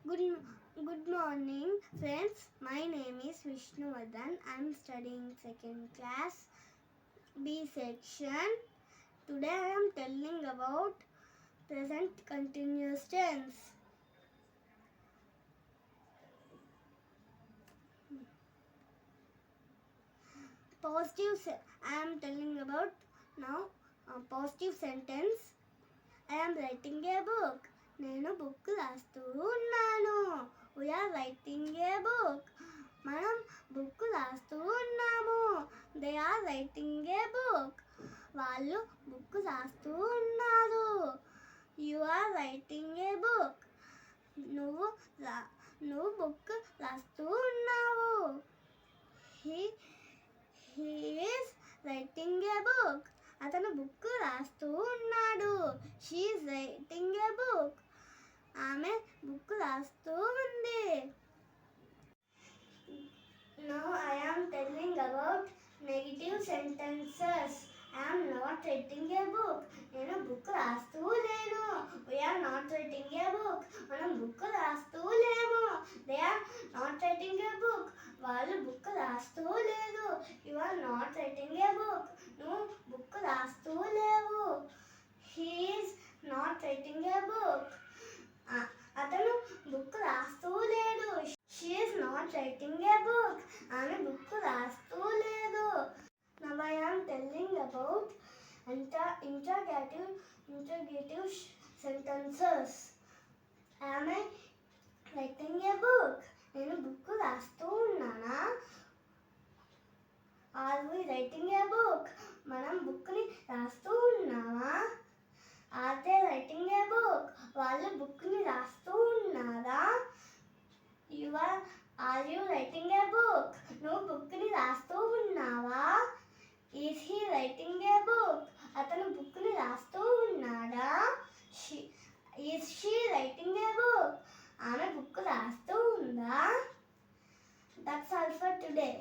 Good, good morning, friends. My name is Vishnuvardhan. I am studying second class B section. Today I am telling about present continuous tense. I am telling about now a positive sentence. I am writing a book. నేను book రాస్తూ ఉన్నాను. We are writing a book. మనం book రాస్తూ ఉన్నాము. They are writing a book. వాళ్ళు book రాస్తూ ఉన్నారు. You are writing a book. నువ్వు బుక్ రాస్తూ ఉన్నావు. He is writing a book. అతను బుక్ రాస్తూ ఉన్నాడు. She is writing a book. ఆమె బుక్ రాస్తూ ఉంది. Now I am telling about negative sentences. I am not writing a book. నేను బుక్ రాస్తూ లేను. We are not writing a book. మనం బుక్ రాస్తూ లేము. They are not writing a book. వాళ్ళు బుక్ రాస్తూ లేదు. You are not writing a book. నువ్వు బుక్ రాస్తూ లేవు. He is not writing a book. అతను బుక్ రాస్తూ లేడు. She is not writing a book. ఆమె బుక్ రాస్తూ లేదు. Now I am telling about interrogative sentences. Am I writing a book? నేను బుక్ రాస్తూ ఉన్నానా? Are we writing a book? మనం బుక్ని రాస్తూ ఉన్నామా? Are they writing a book? వాళ్ళు బుక్ని రాస్తూ ఉన్నారా? Are you writing a book? నువ్వు బుక్ని రాస్తూ ఉన్నావా? Is he writing a book? అతను బుక్ని రాస్తూ ఉన్నాడా? Is she writing a book? ఆమె బుక్ రాస్తూ ఉందా? That's all for today.